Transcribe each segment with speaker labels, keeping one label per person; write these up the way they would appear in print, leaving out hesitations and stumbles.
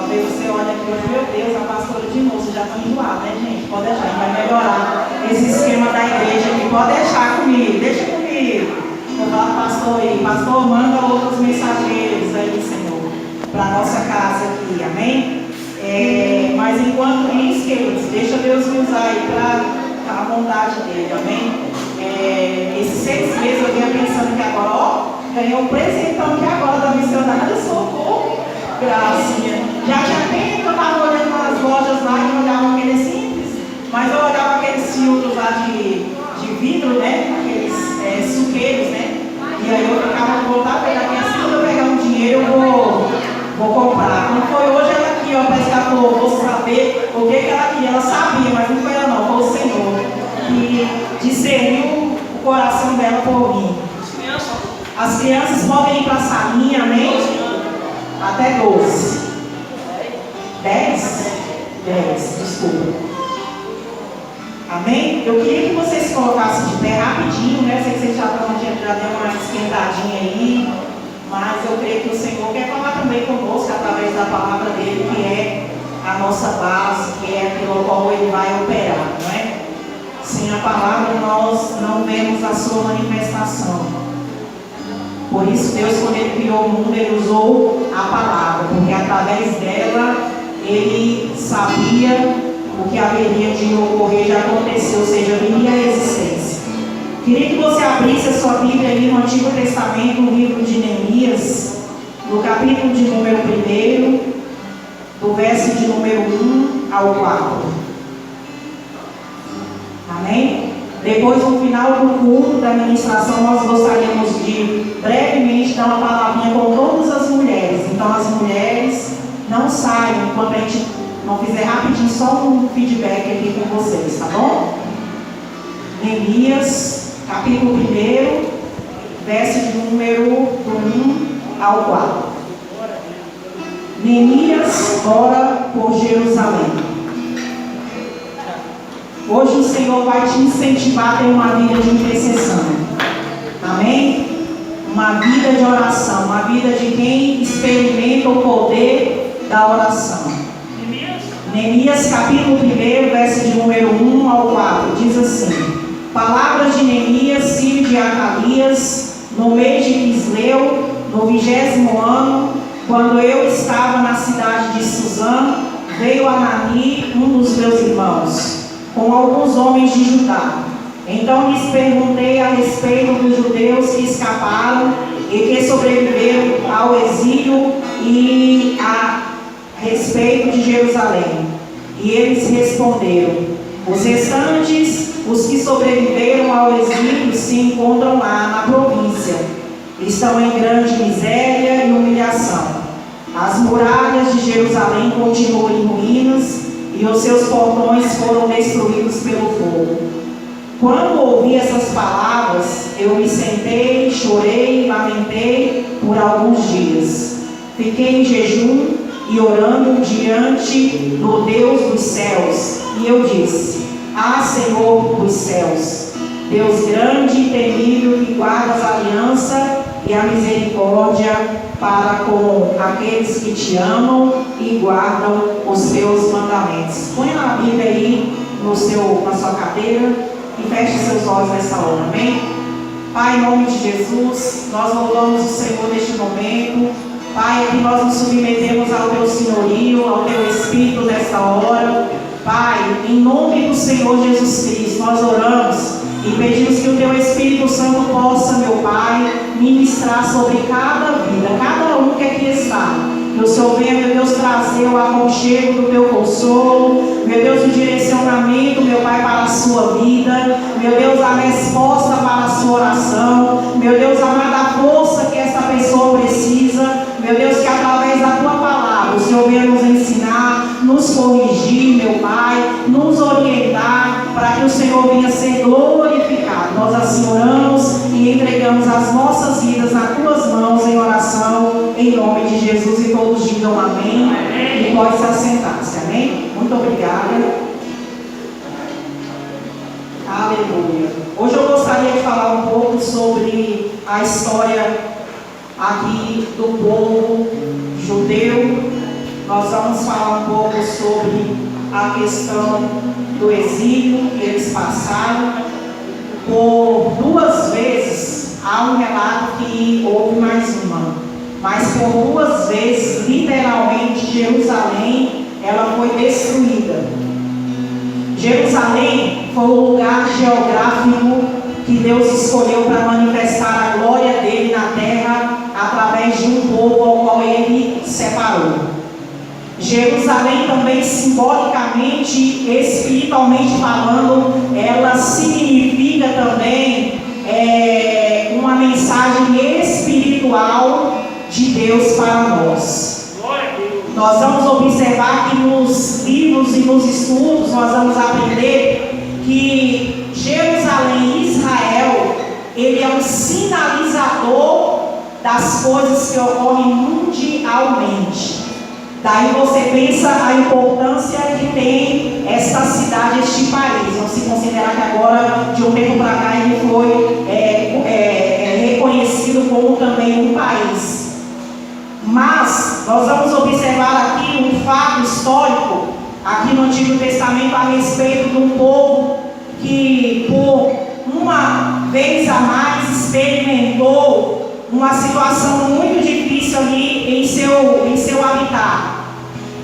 Speaker 1: Talvez você olhe aqui hoje, meu Deus, a pastora de novo, vocês já estão enjoados, né, gente? Pode deixar, vai melhorar esse esquema da igreja aqui. Pode deixar comigo, deixa comigo. Vou falar pastor aí, pastor, manda outros mensageiros aí, Senhor, para a nossa casa aqui, amém? Mas enquanto isso, queridos, deixa Deus me usar aí para a bondade dele, amém? Esses 6 meses eu vinha pensando que agora, ó, ganhei um presentão que agora da missionária, socorro, gracinha. Já tinha tempo que eu estava olhando nas lojas lá e olhava aqueles simples, mas eu olhava aqueles filtros lá de vidro, né? Aqueles suqueiros, né? E aí eu ficava, voltar a pegar aqui assim, quando eu pegar um dinheiro, eu vou comprar. Quando foi hoje ela aqui, ó, parece que ela falou, vou saber o que ela queria. Ela sabia, mas não foi ela não, foi o Senhor que discerniu o coração dela por mim. As crianças podem ir para a salinha, amém? Até 12. 10? 10, desculpa. Amém? Eu queria que vocês se colocassem de pé rapidinho, né? Sei que vocês já deu uma esquentadinha aí, mas eu creio que o Senhor quer falar também conosco através da palavra dele, que é a nossa base, que é aquilo ao qual ele vai operar, não é? Sem a palavra nós não vemos a sua manifestação. Por isso Deus, quando ele criou o mundo, ele usou a palavra, porque através dela ele sabia o que haveria de ocorrer, já aconteceu, ou seja, viria a existência. Queria que você abrisse a sua Bíblia aí no Antigo Testamento, no livro de Neemias, no capítulo de número 1, do verso de número 1 ao 4. Amém? Depois, no final do culto da ministração, nós gostaríamos de brevemente dar uma palavrinha com todas as mulheres. Então, as mulheres não saiam enquanto a gente não fizer rapidinho só um feedback aqui com vocês, tá bom? Neemias, capítulo 1, verso de número do 1 ao 4. Neemias ora por Jerusalém. Hoje o Senhor vai te incentivar a ter uma vida de intercessão. Amém? Uma vida de oração, uma vida de quem experimenta o poder da oração. Neemias capítulo 1, verso de número 1 ao 4, diz assim: Palavras de Neemias, filho de Acalias, no mês de Quisleu, no 20º ano, quando eu estava na cidade de Suzã, veio Anani, um dos meus irmãos, com alguns homens de Judá. Então lhes perguntei a respeito dos judeus que escaparam e que sobreviveram ao exílio e a respeito de Jerusalém. E eles responderam: os restantes, os que sobreviveram ao exílio, se encontram lá na província. Estão em grande miséria e humilhação. As muralhas de Jerusalém continuam em ruínas e os seus portões foram destruídos pelo fogo. Quando ouvi essas palavras, eu me sentei, chorei e lamentei por alguns dias. Fiquei em jejum e orando diante do Deus dos céus. E eu disse: Ah, Senhor dos céus, Deus grande e temível, que guardas a aliança e a misericórdia para com aqueles que te amam e guardam os teus mandamentos. Põe a Bíblia aí na sua cadeira e feche seus olhos nessa hora, amém? Pai, em nome de Jesus, nós louvamos o Senhor neste momento. Pai, aqui nós nos submetemos ao teu senhorio, ao teu Espírito nesta hora. Pai, em nome do Senhor Jesus Cristo, nós oramos e pedimos que o teu Espírito Santo possa, meu Pai, ministrar sobre cada vida, cada um que aqui está. Que o Senhor venha, meu Deus, trazer o aconchego do teu consolo, meu Deus, o direcionamento, meu Pai, para a sua vida, meu Deus, a resposta para a sua oração, meu Deus, amada, a força que esta pessoa precisa, meu Deus, que através da tua palavra o Senhor venha nos ensinar, nos corrigir, meu Pai, nos orientar, para que o Senhor venha ser glorificado. Nós assim oramos e entregamos as nossas vidas nas tuas mãos em oração, em nome de Jesus, e todos digam amém. E pode se assentar-se, amém? Muito obrigada. Aleluia. Hoje eu gostaria de falar um pouco sobre a história aqui do povo judeu nós vamos falar um pouco sobre a questão do exílio que eles passaram. Por 2 vezes, há um relato que houve mais uma, mas por 2 vezes, literalmente, Jerusalém, ela foi destruída. Jerusalém foi o lugar geográfico que Deus escolheu para manifestar a glória dele na terra através de um povo ao qual ele separou. Jerusalém também, simbolicamente, espiritualmente falando, ela significa também uma mensagem espiritual de Deus para nós. Nós vamos observar que nos livros e nos estudos nós vamos aprender que Jerusalém, Israel, ele é um sinalizador das coisas que ocorrem mundialmente. Daí você pensa a importância que tem esta cidade, este país. Vamos se considerar que agora, de um tempo para cá, ele foi reconhecido como também um país. Mas nós vamos observar aqui um fato histórico, aqui no Antigo Testamento, a respeito de um povo que por uma vez a mais experimentou uma situação muito difícil ali em seu habitat.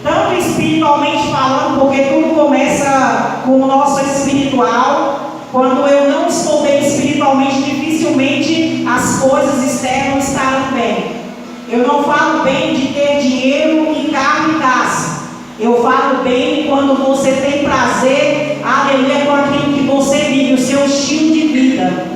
Speaker 1: Tanto espiritualmente falando, porque tudo começa com o nosso espiritual. Quando eu não estou bem espiritualmente, dificilmente as coisas externas estarão bem. Eu não falo bem de ter dinheiro e carro e casa. Eu falo bem quando você tem prazer, aleluia, com aquilo que você vive, o seu estilo de vida.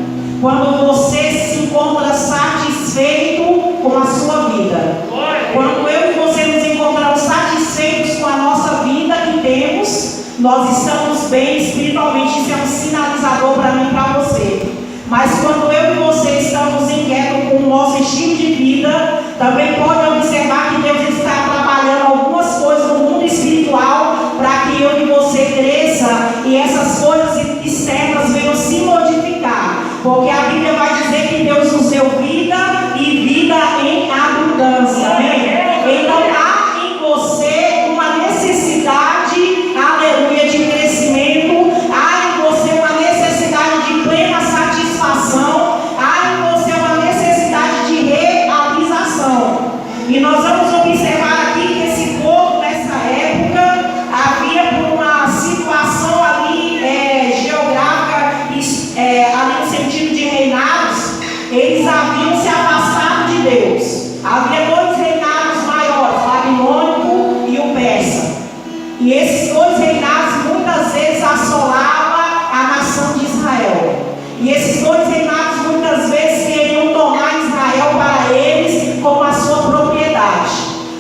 Speaker 1: Quando você se encontra satisfeito com a sua vida. Quando eu e você nos encontramos satisfeitos com a nossa vida que temos, nós estamos bem espiritualmente. Isso é um sinalizador para mim e para você. Mas quando eu e você estamos inquietos com o nosso estilo de vida, também pode observar que Deus está trabalhando algumas coisas no mundo espiritual para que eu e você cresça e essas coisas externas venham se modificar. Porque a Bíblia vai dizer que Deus nos deu vida e vida em abundância. Amém? Então há em você uma necessidade, aleluia, de crescimento. Há em você uma necessidade de plena satisfação. Há em você uma necessidade de realização. E nós vamos observar aqui que esse povo nessa época havia por uma situação ali geográfica, ali no sentido de reinados, eles haviam se afastado de Deus. Havia 2 reinados maiores, o babilônico e o persa. E esses 2 reinados muitas vezes assolavam a nação de Israel. E esses 2 reinados muitas vezes queriam tomar Israel para eles como a sua propriedade.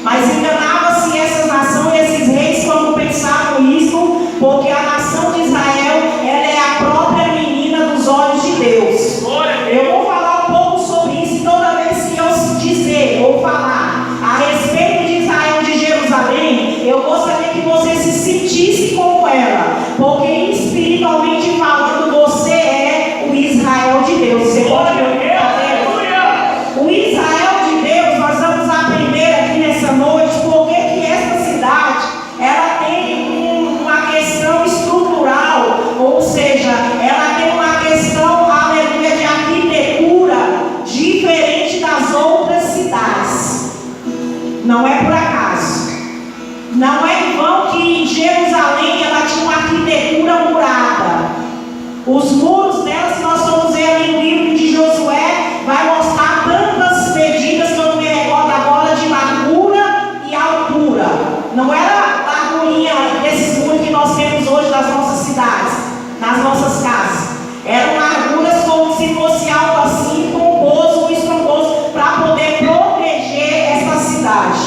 Speaker 1: Mas enganava-se essa nação e esses reis quando pensavam isso, porque a nação de Israel, ela é a própria menina dos olhos de Deus. Eu vou falar um pouco sobre isso e toda vez que eu dizer ou falar a respeito de Israel, de Jerusalém, eu gostaria que você se sentisse como ela, porque espiritualmente falando, você é o Israel de Deus. Você pode ver? O Israel de Deus, nós vamos aprender aqui nessa noite, porque que essa cidade, ela tem uma questão estrutural, ou seja, ela tem uma questão, aleluia, de arquitetura diferente das outras cidades. Não é por acaso. Não é em vão que em Jerusalém ela tinha uma arquitetura murada. Os muros dela, se nós formos ver ali no livro de Josué, vai mostrar tantas medidas que eu não me recordo agora, de largura e altura. Não era largurinha desses muros que nós temos hoje nas nossas cidades, nas nossas casas. Eram larguras como se fosse algo assim, pomposo, estrondoso, para poder proteger essa cidade.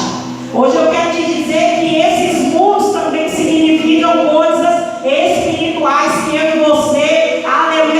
Speaker 1: Hoje eu quero te dizer que esses muros também significam coisas espirituais que eu e você, aleluia,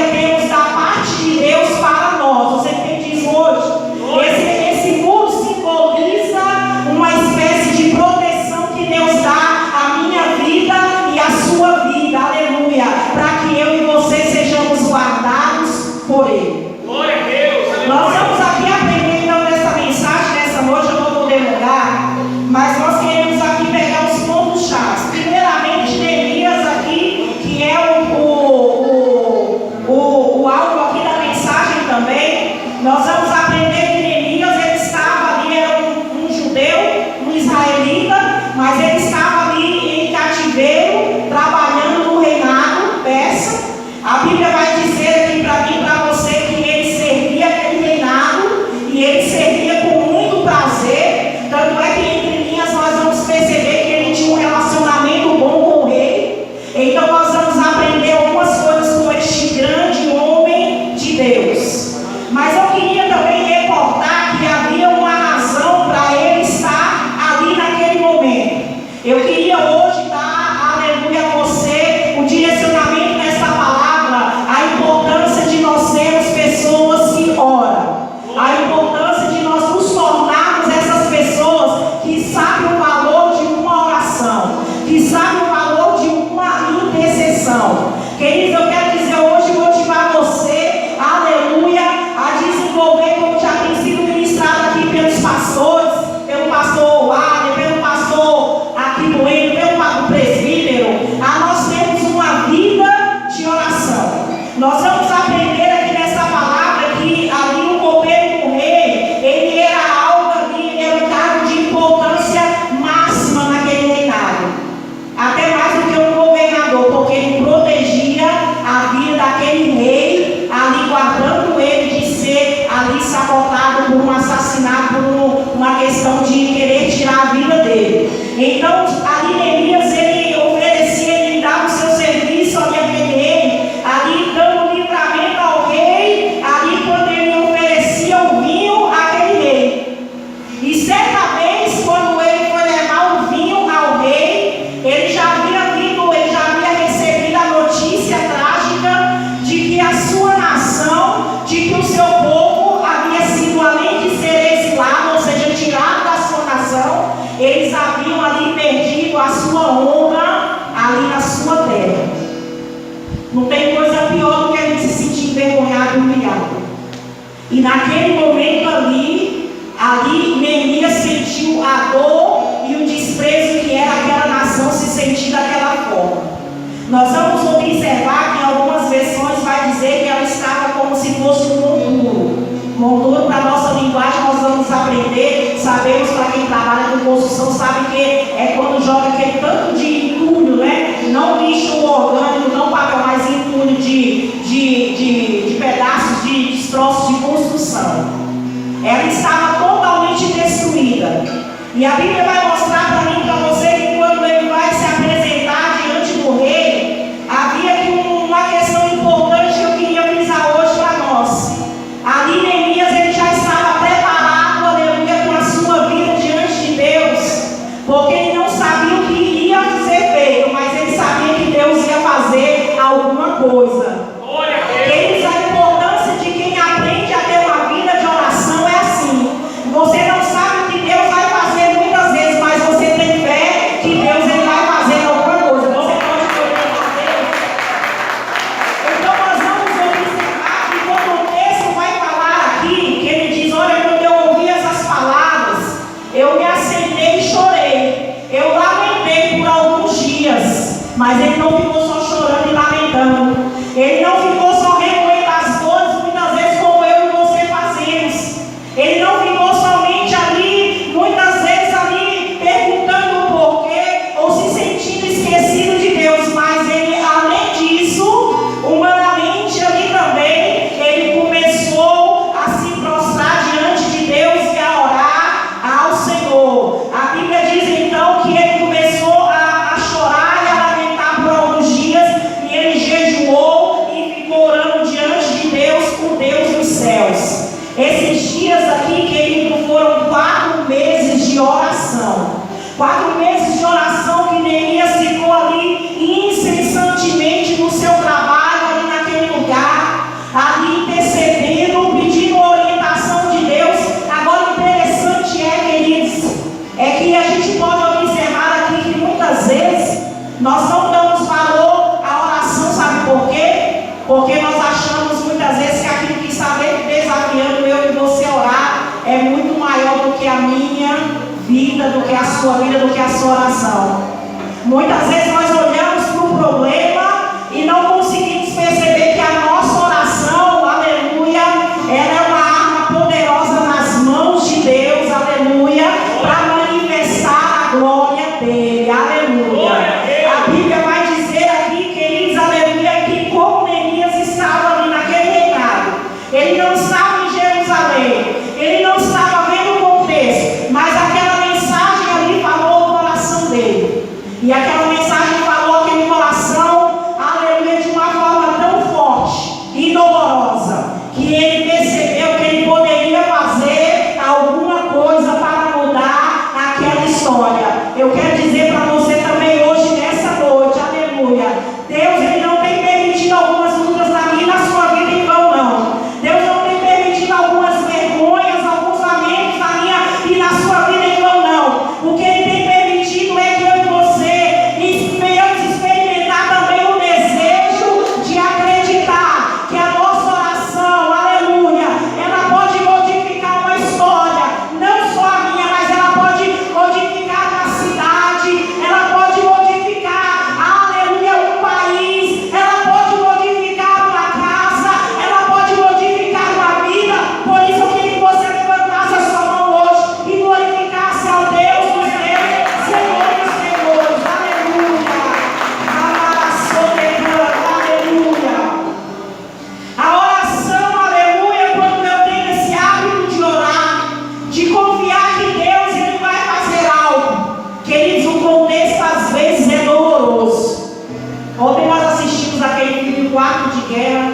Speaker 1: israelita, mas ele estava ali em cativeiro, trabalhando no reinado persa. A Bíblia vai dizer aqui para mim e para você que ele servia aquele reinado e ele servia com muito prazer. Tanto é que entre linhas nós vamos perceber que ele tinha um relacionamento bom com o rei. Então nós vamos aprender algumas coisas com este grande homem de Deus. Mas eu queria também reportar que havia uma razão para ele estar ali naquele momento. Eu queria hoje dar, aleluia, a você o direcionamento nessa palavra, a importância de nós sermos pessoas que oram, a importância de nós nos tornarmos essas pessoas que sabem o valor de uma oração, que sabem o valor de uma intercessão. Queridos, eu quero dizer hoje, motivar você, aleluia, a desenvolver, como já tem sido ministrado aqui pelos pastores, pelo pastor Wagner, pelo pastor aqui Bueno, pelo presbítero, a nós temos uma vida de oração. Nós vamos aprender aqui nessa palavra que ali o copeiro do rei, ele era algo ali, ele era um cargo de importância máxima naquele reinado. Até mais do que um governador, porque ele protegia a vida daquele rei, ali guardando ele de ser ali sabotado por um assassinato, por uma questão de querer tirar a vida dele. Então, ali Neemias, ele oferecia, ele dava o seu serviço ali àquele rei, ali dando livramento ao rei, ali quando ele oferecia o vinho àquele rei. E certa vez, quando ele foi levar o vinho ao rei, ele já havia recebido a notícia trágica de que a sua nação, de que o seu povo havia sido, além de ser exilado, ou seja, tirado da sua nação, eles haviam ali perdido a sua honra ali na sua terra. Não tem coisa pior do que a gente se sentir envergonhado e humilhado. E naquele momento ali Neemias sentiu a dor e o desprezo que era aquela nação se sentir daquela forma. Nós vamos observar que em algumas versões vai dizer que ela estava como se fosse um monturo. Monturo, para a nossa linguagem, nós vamos aprender, sabemos, para quem trabalha com construção, sabe que é quando joga aquele tanto de entulho, né? Não lixo orgânico, não papel, mas entulho de pedaços, de destroços de construção. Ela estava totalmente destruída. E a Bíblia vai mostrar para mim e para você que quando ele vai se apresentar diante do rei, havia aqui uma questão importante que eu queria frisar hoje para nós. Ali Neemias, ele já estava preparado, aleluia, com a sua vida diante de Deus, porque ele não sabia o que iria ser feito, mas ele sabia que Deus ia fazer alguma coisa. Eis a importância de quem aprende a ter uma vida de oração é assim. Você não sabe o que Deus vai fazer muitas vezes, mas você tem fé que Deus ele vai fazer alguma coisa. Você pode poder fazer. Então nós vamos observar que quando o texto vai falar aqui, que ele diz, olha, quando eu ouvi essas palavras, eu me assentei e chorei. Eu lamentei por alguns dias, mas ele não ficou só chorando e lamentando. Ele não ficou só remoendo as dores, muitas vezes como eu e você fazemos. Ele não ficou somente ali, muitas vezes ali, perguntando o porquê, ou se sentindo esquecido de Deus, mas ele, além disso, humanamente ali também, ele começou a se prostrar diante de Deus e a orar ao Senhor. A Bíblia diz então que ele começou a chorar e a lamentar por alguns dias, e ele jejuou e ficou orando diante de Deus, o Deus dos céus. Esses dias aqui, querido, foram 4 meses de oração. 4 meses de oração que Neemias ficou ali incessantemente no seu trabalho, ali naquele lugar, ali intercedendo, pedindo a orientação de Deus. Agora, o interessante queridos, é que a gente pode observar aqui que muitas vezes nós não damos valor à oração, sabe por quê? Porque nós achamos muitas vezes que aquilo que está desafiando eu e você a orar é muito maior do que a minha vida, do que a sua vida, do que a sua oração. Muitas vezes nós olhamos para o problema e não conseguimos perceber que a nossa oração, aleluia, ela é uma arma poderosa nas mãos de Deus, aleluia, para manifestar E aquela mensagem falou aquele coração, aleluia, de uma forma tão forte e dolorosa, que ele percebeu que ele poderia fazer alguma coisa para mudar aquela história. Eu quero dizer para você também hoje, nessa noite, aleluia, Deus ele não tem permitido algumas lutas na minha e na sua vida em vão, não. Deus não tem permitido algumas vergonhas, alguns lamentos na minha e na sua vida em vão, não. O que ele tem permitido é que eu e você venhamos experimentar também o desejo de acreditar que a nossa oração, aleluia, ela pode modificar uma história, não só a minha, mas ela pode modificar a cidade, ela pode modificar, aleluia, um país, ela pode modificar uma casa, ela pode modificar uma vida. Por isso eu queria que você levantasse a sua mão hoje e glorificasse ao Deus dos deuses, Senhor dos senhores, aleluia. Aleluia. A oração, aleluia, quando eu tenho esse hábito de orar, de confiar que Deus ele vai fazer algo. Queridos, o contexto às vezes é doloroso. Ontem nós assistimos aquele filme Quarto de Guerra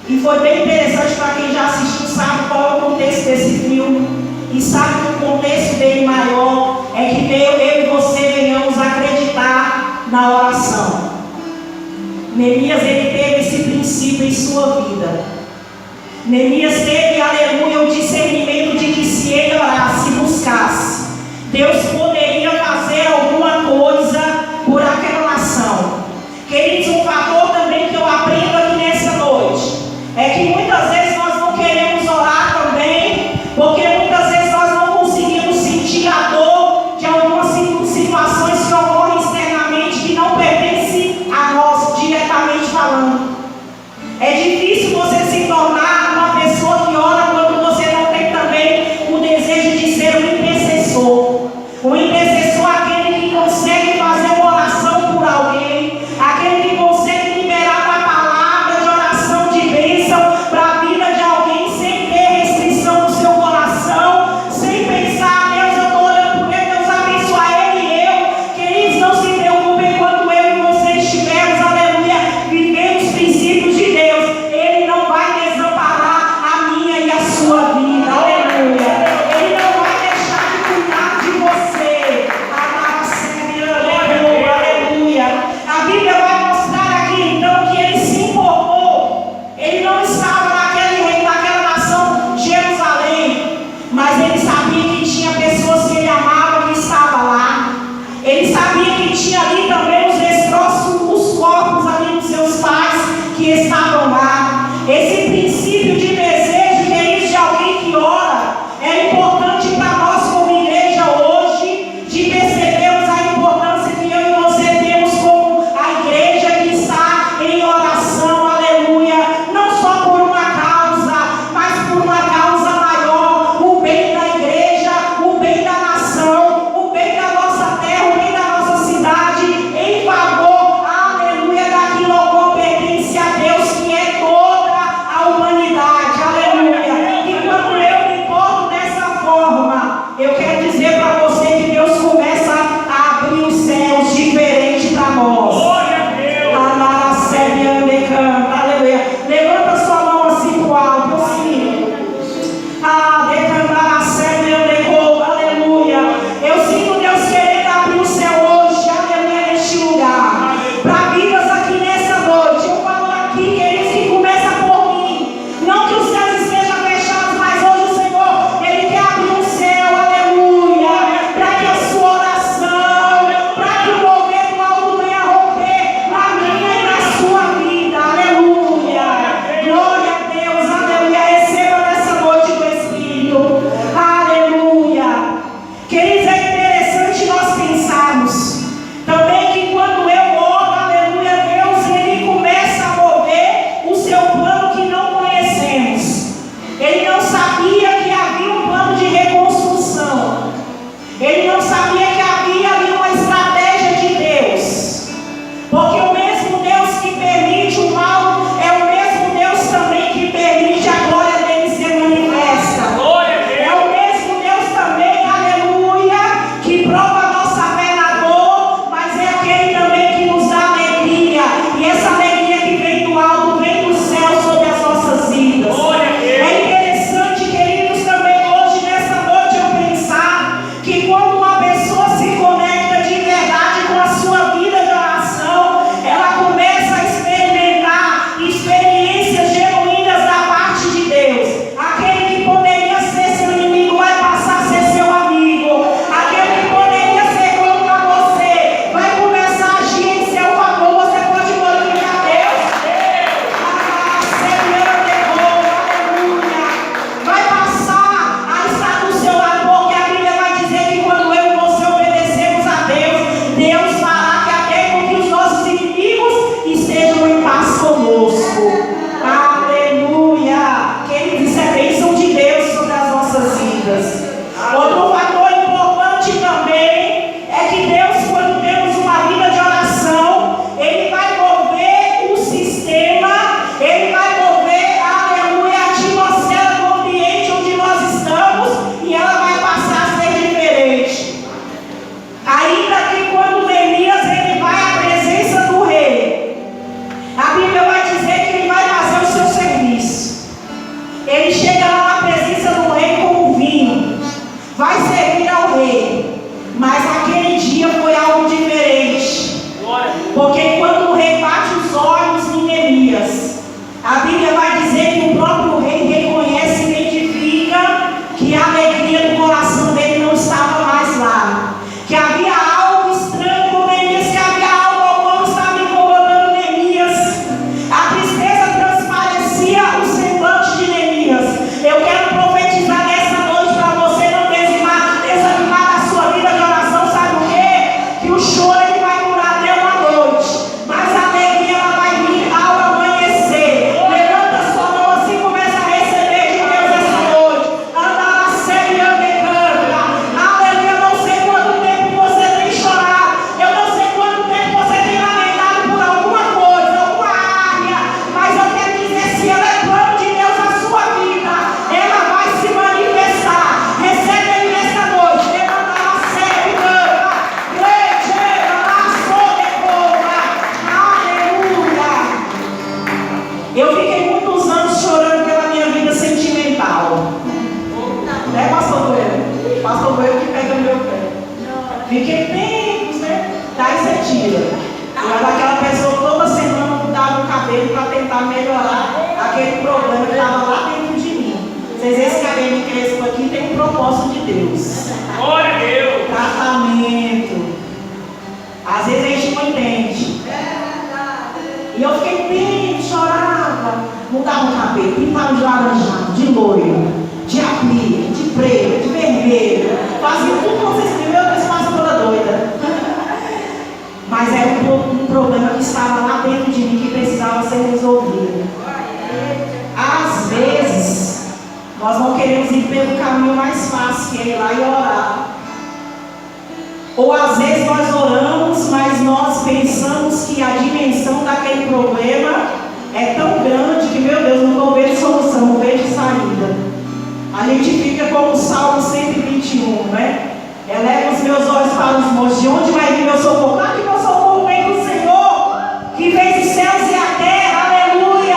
Speaker 1: e foi bem interessante. Para quem já assistiu sabe qual é o contexto desse filme e sabe que o contexto dele maior é que eu e você venhamos acreditar na oração. Neemias ele teve esse princípio em sua vida. Neemias teve, aleluia, o discernimento de que se ele orasse, buscasse, Deus poderia fazer alguma coisa por aquela nação. Queridos, um fator também que eu aprendo aqui nessa noite é que muitas vezes nós não queremos orar também, porque muitas vezes nós não conseguimos sentir a dor de algumas situações que ocorrem externamente que não pertencem a nós, diretamente falando. É difícil você se tornar uma pessoa que ora quando você não tem também o desejo de ser um intercessor. O Fiquei tempos, né? Daí você tira. Eu era aquela pessoa que toda semana mudava o cabelo para tentar melhorar aquele problema que estava lá dentro de mim. Vocês veem esse cabelo crespo aqui tem um propósito de Deus.
Speaker 2: Glória a Deus.
Speaker 1: Tratamento. Às vezes a gente não entende. E eu fiquei bem, chorava. Mudava o cabelo, pintava de laranjado, de loiro, de aplique, de preto, de vermelho. Fazia tudo que vocês viram, eu faço toda doida. Mas era um problema que estava lá dentro de mim que precisava ser resolvido. Às vezes, nós não queremos ir pelo caminho mais fácil, que é ir lá e orar. Ou às vezes nós oramos, mas nós pensamos que a dimensão daquele problema é tão grande que, meu Deus, não estou vendo solução, não vejo saída. A gente fica como o Salmo 121, né? Eleva os meus olhos para os montes, de onde vai vir meu socorro? Claro que meu socorro vem do Senhor, que fez os céus e a terra, aleluia!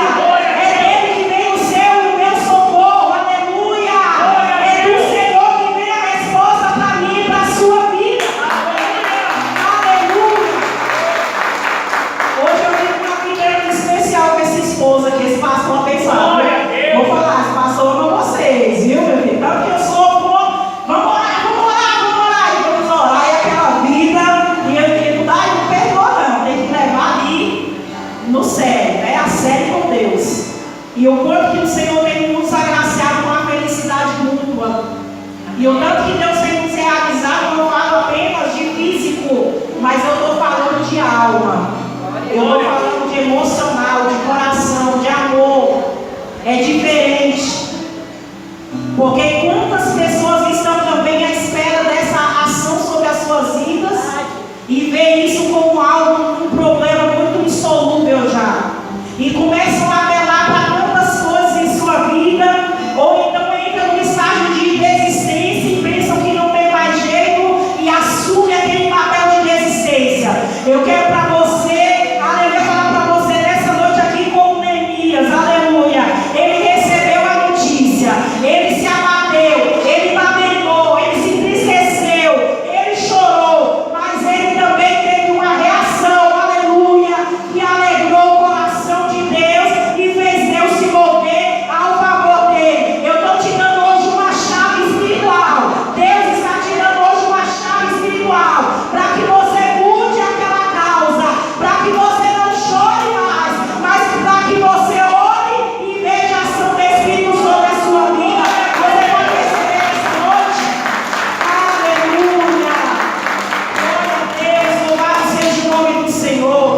Speaker 1: É dele que vem o céu e o meu socorro, aleluia! É do Senhor que vem a resposta para mim e para a sua vida, aleluia! Hoje eu tive uma vida especial com essa esposa que esse pastor abençoado. Vou falar, esse pastor ama vocês, viu, meu filho? Tanto que eu sou, vamos orar. No sério, é a sério com Deus. E o quanto que o Senhor tem nos agraciado com a felicidade mútua. E o tanto que Deus tem nos realizado, não falo apenas de físico, mas eu estou falando de alma. Eu estou falando de emocional, de coração, de amor. É diferente. Porque quantas pessoas estão também à espera dessa ação sobre as suas vidas e veem isso como algo, um problema muito insolúvel já. E começam a apelar para tantas coisas em sua vida, ou então entram no estágio de desistência e pensam que não tem mais jeito e assumem aquele papel de desistência. Eu quero para você, aleluia, falar para você nessa noite aqui como Neemias, aleluia. Ele recebeu a notícia, ele se abateu, ele lamentou, ele se entristeceu, ele chorou, mas ele também teve uma reação, aleluia, que alegrou o coração de Deus e fez Deus se mover ao favor dele. Eu estou te dando hoje uma chave espiritual. Deus está te dando hoje uma chave espiritual para que você mude aquela causa, para que você não chore mais, mas para que você ore e veja a ação do Espírito sobre a sua vida. Você pode receber essa noite. Aleluia. Glória a Deus, louvado seja o nome do Senhor.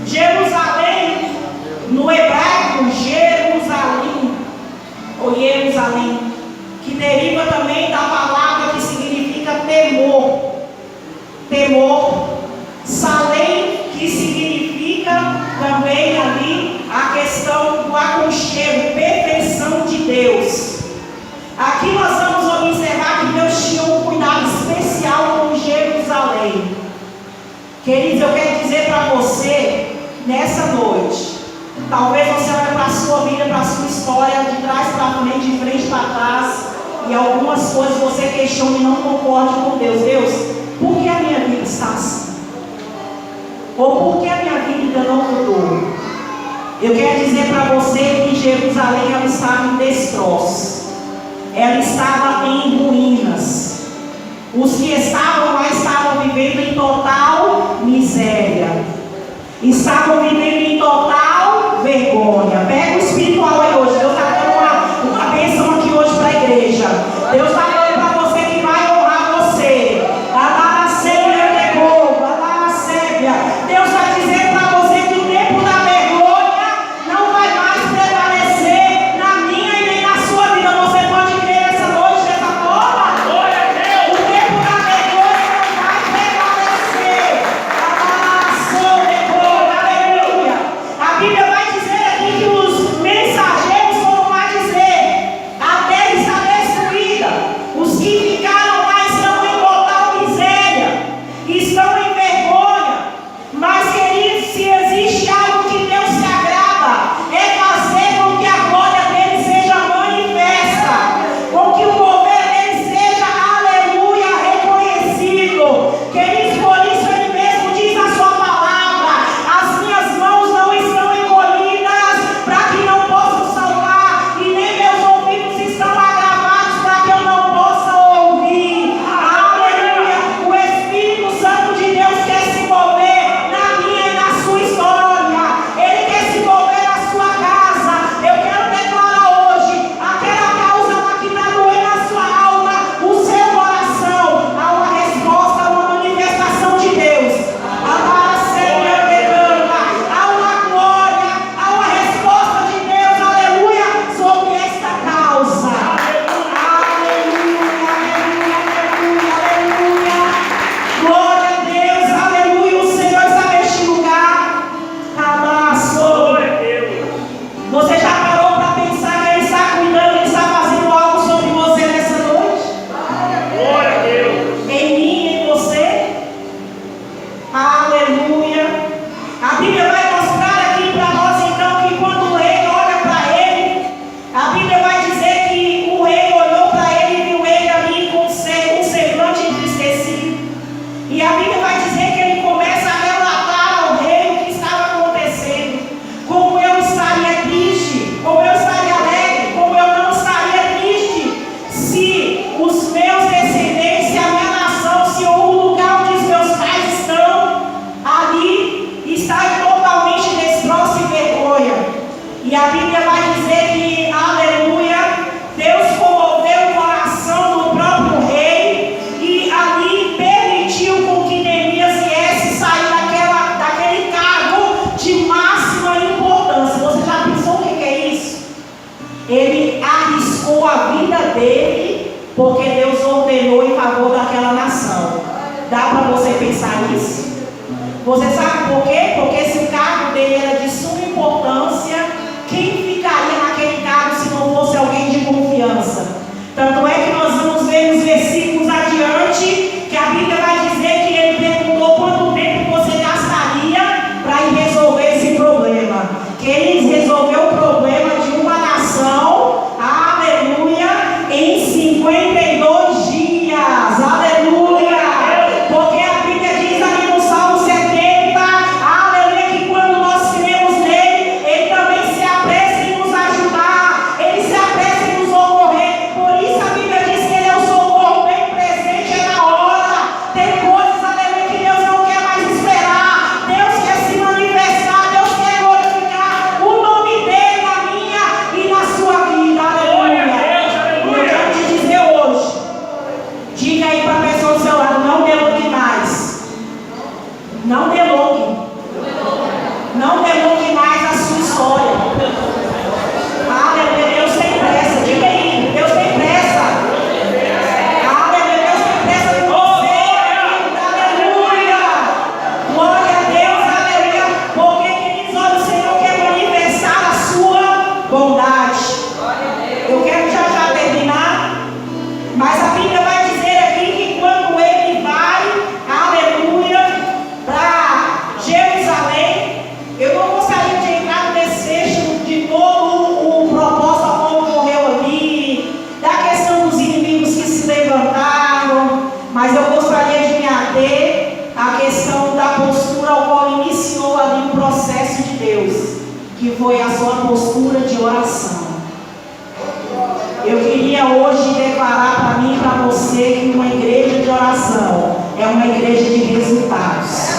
Speaker 1: Jerusalém, no hebraico, Jerusalém, ou Jerusalém, que deriva também da palavra que significa temor. Temor. Salém, que significa também ali a questão do aconchego, perfeição de Deus. Aqui nós vamos observar que Deus tinha um cuidado especial com Jerusalém. Queridos, eu quero dizer para você, nessa noite, talvez você olhe para a sua vida, para a sua história, de trás para frente, de frente para trás, e algumas coisas você questiona e não concorde com Deus. Deus, por que a minha vida está assim? Ou por que a minha vida ainda não mudou? Eu quero dizer para você que Jerusalém ela estava em destroços. Ela estava em ruínas. Os que estavam lá estavam vivendo em total miséria. Estavam vivendo em total vergonha. Pega o espiritual aí hoje. Deus está dando uma bênção aqui hoje para a igreja. Deus está dando para você que vai honrar você. Deus vai dizer para você que o tempo da vergonha não vai mais prevalecer na minha e nem na sua vida. Você pode crer essa noite dessa forma? O tempo da vergonha não vai prevalecer. Aleluia. A Bíblia vai dizer aqui que os mensageiros foram lá dizer: a terra está destruída. Os que ficaram lá estão em total miséria, estão em vergonha. Mas Bíblia vai dizer que ele começa a relatar ao rei o que estava acontecendo. Como eu estaria triste, como eu estaria alegre, como eu não estaria triste se os meus descendentes, se a minha nação, se o lugar onde os meus pais estão ali está totalmente destroço e vergonha. E a Bíblia vai dizer que, aleluia, Deus comoveu o coração do próprio rei e ali permitiu com que Neemias viesse sair daquele cargo de máxima importância. Você já pensou o que é isso? Ele arriscou a vida dele porque Deus ordenou em favor daquela nação. Dá para você pensar nisso? Você sabe por quê? Porque se o cargo dele era de suma importância, quem ficaria naquele cargo se não fosse alguém de confiança? Tanto é que nós vamos ver nos versículos adiante que a Bíblia vai dizer que ele perguntou quanto tempo você gastaria para ir resolver esse problema. Que ele resolveu o problema de uma nação, aleluia, em 52 dias, aleluia. Porque a Bíblia diz ali no Salmo 70, aleluia, que quando nós cremos nele, ele também se apressa em nos ajudar, ele se apressa em nos socorrer. Por isso a Bíblia diz que ele é o socorro bem presente, é na hora. Tem coisas, aleluia, que Deus não quer mais esperar. Deus quer se manifestar, Deus quer glorificar o nome dele na minha e na sua vida, aleluia. Eu quero te dizer hoje, diga aí para a pessoa do seu lado, não delongue mais. Não delongue. Não delongue mais a sua história. Aleluia, Deus tem pressa. Diga aí, Deus tem pressa. Aleluia, Deus tem pressa com você. Aleluia. Glória a Deus, aleluia. Porque, queridos, olha, o Senhor quer manifestar a sua bondade. Eu quero já terminar, mas a Bíblia vai dizer aqui que quando ele vai, aleluia, para Jerusalém, eu não gostaria de entrar no desfecho de todo o propósito a qual ocorreu ali, da questão dos inimigos que se levantaram, mas eu gostaria de me ater à questão da postura ao qual iniciou ali o processo de Deus, que foi a sua postura de oração. Eu queria hoje declarar para mim e para você que uma igreja de oração é uma igreja de resultados.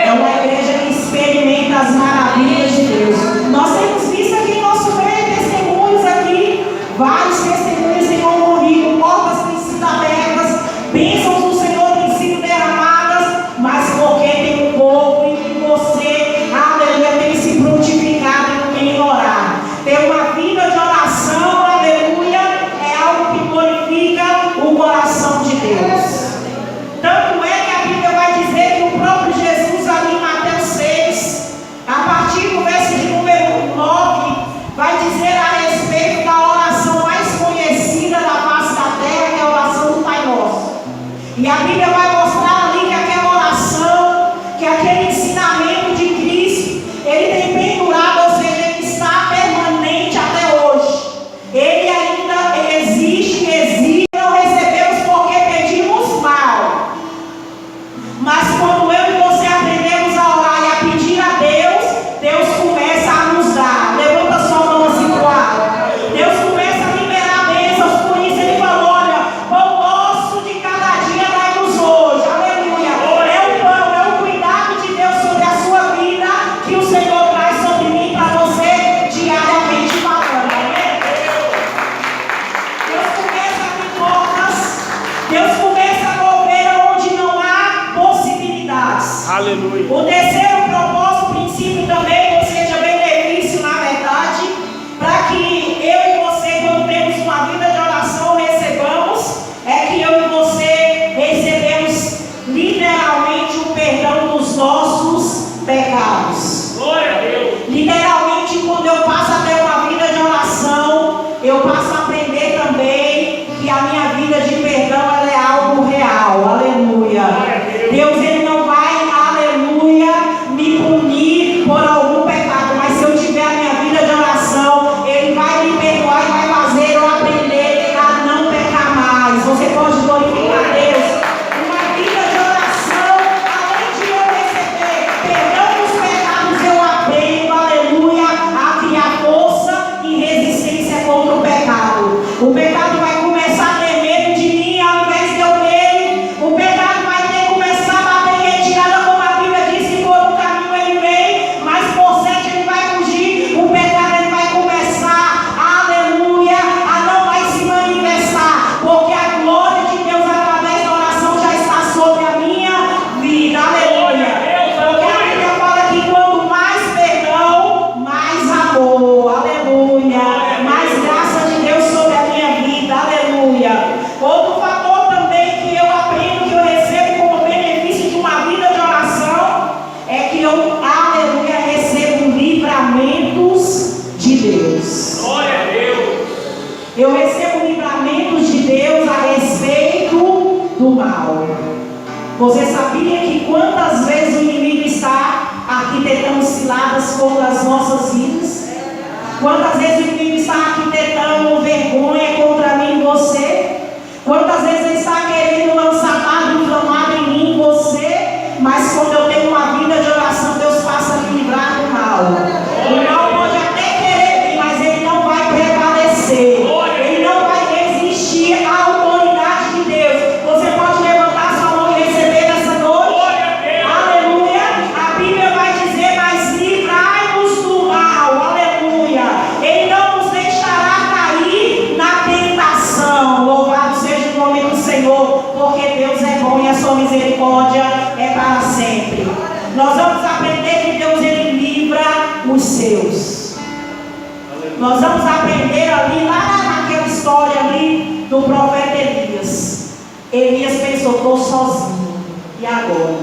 Speaker 1: É uma igreja que experimenta as maravilhas de Deus. Nós temos visto aqui em nosso meio testemunhos aqui, vários testemunhos têm ocorrido, portas têm sido abertas, bênçãos do Senhor têm sido derramadas, mas porque tem um povo em que você, aleluia, tem se prontificado em orar. Ter uma vida de oração, aleluia, é algo que glorifica o coração de Deus. Tanto é que a Bíblia vai dizer que o próprio Jesus ali em Mateus 6, a partir do verso de número 9, vai dizer a respeito da oração mais conhecida da face da terra, que é a oração do Pai Nosso. E a Bíblia vai mostrar ali que aquela oração, que aquele ensinamento de Cristo, ele tem pendurado, ou seja, ele está permanente até hoje. Ele ainda existe, não recebemos porque pedimos mal. Mas quando eu e você aprendemos a orar e a pedir a Deus, Deus começa a nos dar. Levanta sua mão assim pro ar. Deus começa a liberar bênçãos. Por isso ele falou, olha, pão nosso de cada dia dai-nos hoje. Aleluia. É o pão, é o cuidado de Deus sobre a sua vida que o Senhor traz sobre mim para você diariamente falando. Deus começa a abrir portas. Deus começa a mover onde não há possibilidades.
Speaker 2: Aleluia.
Speaker 1: O terceiro propósito, princípio também, ou seja, benefício na verdade, para que eu e você, quando temos uma vida de oração, recebamos, é que eu e você recebemos literalmente o perdão dos nossos pecados.
Speaker 2: Glória a Deus.
Speaker 1: Literalmente, quando eu passo a ter uma vida de oração, eu passo a aprender também que a minha vida de perdão ela é algo real. Aleluia. Deus, ele não vai, aleluia, me punir por algum pecado, mas se eu tiver a minha vida de oração, ele vai me perdoar e vai fazer eu aprender a não pecar mais. Você pode glorificar a Deus. Uma vida de oração, Você sabia que quantas vezes o inimigo está arquitetando ciladas contra as nossas vidas? Quantas vezes o inimigo está arquitetando vergonha contra mim e você? Quantas vezes ele está querendo lançar nada inflamado em mim e você? Mas quando eu tenho uma vida de oração, Deus passa a me livrar do mal. O mal pode até querer vir, mas ele não vai prevalecer. Ele não vai resistir à autoridade de Deus. Você pode levantar sua mão e receber essa noite? Aleluia. A Bíblia vai dizer, mas livrai-nos do mal. Aleluia. Ele não nos deixará cair na tentação. Louvado seja o nome do Senhor, porque Deus é bom e a sua misericórdia é para sempre. Nós vamos aprender que Deus ele livra os seus. Nós vamos aprender ali, lá naquela história ali do profeta Elias. Elias pensou, estou sozinho. E agora?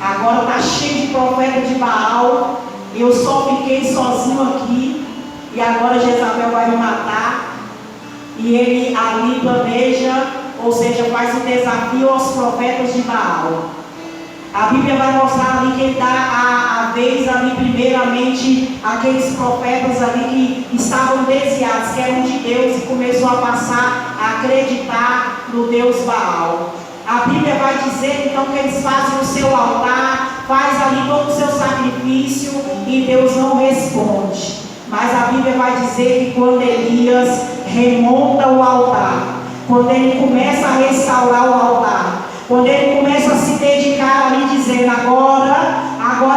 Speaker 1: Agora está cheio de profeta de Baal. Eu só fiquei sozinho aqui. E agora Jezabel vai me matar. E ele ali planeja, ou seja, faz um desafio aos profetas de Baal. A Bíblia vai mostrar ali que ele dá a vez ali primeiramente aqueles profetas ali que estavam desviados, que eram de Deus, e começou a passar a acreditar no Deus Baal. A Bíblia vai dizer então que eles fazem o seu altar, faz ali todo o seu sacrifício e Deus não responde. Mas a Bíblia vai dizer que quando Elias remonta o altar, quando ele começa a restaurar o altar, quando ele começa a se dedicar ali, dizendo, agora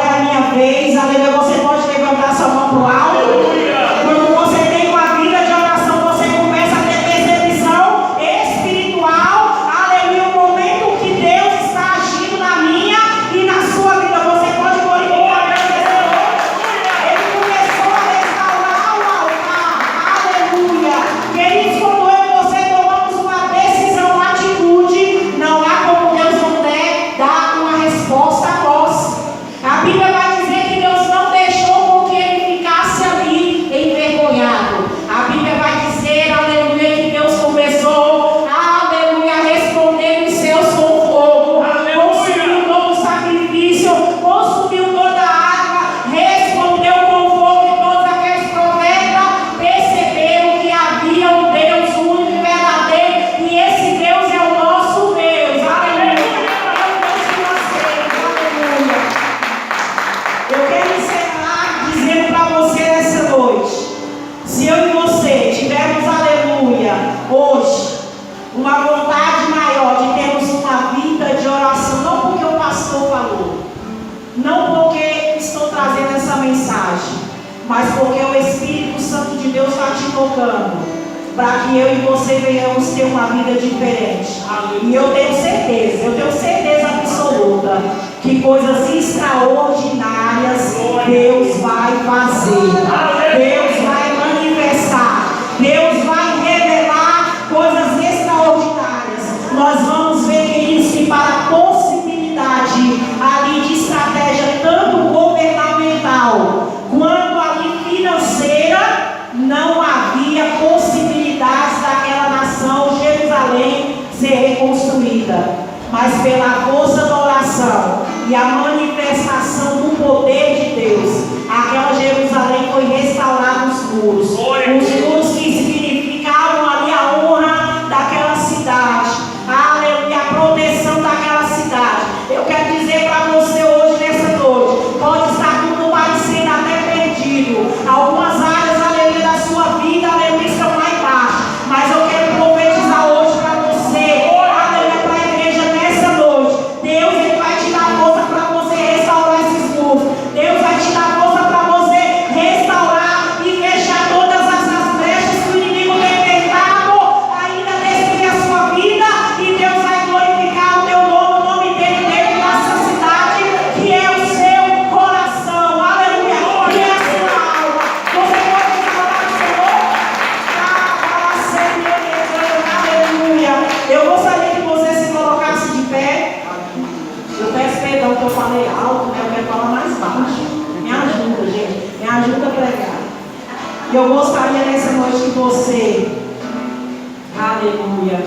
Speaker 1: é a minha vez, aleluia, você pode levantar sua mão para o alto. Quando você tem uma vida de oração, você começa a ter percepção espiritual, aleluia, o momento que Deus está agindo na minha e na sua vida, você pode glorificar a Deus nessa noite. Ele começou a restaurar o altar, aleluia. Queridos, quando eu e você tomamos uma decisão, uma atitude, não há como Deus não dar uma resposta a nós. A Bíblia vai dizer que Deus não deixou com que ele ficasse ali envergonhado. A Bíblia vai dizer, aleluia, que Deus começou, aleluia, a responder os céus com fogo, consumiu todo o sacrifício, consumiu toda a água, respondeu com fogo, e todos aqueles profetas perceberam que havia um Deus único e verdadeiro, e esse Deus é o nosso Deus, aleluia. Eu quero encerrar dizendo para você nessa noite, se eu e você tivermos, aleluia, hoje, uma vontade maior de termos uma vida de oração, não porque o pastor falou, não porque estou trazendo essa mensagem, mas porque o Espírito Santo de Deus está te tocando, para que eu e você venhamos ter uma vida diferente. E eu tenho certeza absoluta, que coisas extraordinárias Deus vai fazer. Deus vai manifestar. Deus vai revelar coisas extraordinárias. Nós vamos ver, queridos, que para a possibilidade ali de estratégia, tanto governamental quanto ali financeira, não havia possibilidades daquela nação, Jerusalém, ser reconstruída. Mas pela força da oração e a manifestação do poder de Deus, aquela Jerusalém foi restaurada os muros. Os muros que significavam ali a honra daquela cidade, aleluia, a proteção daquela cidade. Eu quero dizer para você hoje, nessa noite, pode estar tudo parecendo até perdido. Algumas áreas, aleluia, da sua vida, aleluia, estão lá embaixo. Mas eu quero profetizar hoje para você, aleluia, para a igreja nessa noite. Deus, ele vai te dar força para você restaurar esses muros. Deus vai te dar força para você restaurar e fechar todas essas brechas que o inimigo tem tentado ainda destruir a sua vida. E Deus vai glorificar o teu nome, o nome dele dentro dessa cidade, que é o seu coração, aleluia, que é a sua alma. Você pode falar do Senhor? Aleluia. Eu gostaria que você se colocasse de pé. Eu peço perdão que eu falei alto, né? Eu quero falar mais baixo. Me ajuda, gente. Me ajuda a pregar. E eu gostaria nessa noite que você, aleluia,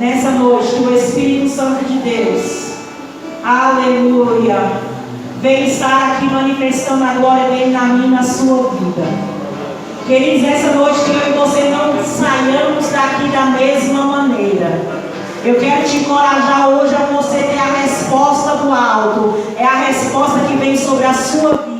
Speaker 1: nessa noite, que o Espírito Santo de Deus, aleluia, vem estar aqui manifestando a glória dele na minha e na sua vida. Queridos, essa noite que eu e você não saiamos daqui da mesma maneira. Eu quero te encorajar hoje a você ter a resposta do alto. É a resposta que vem sobre a sua vida.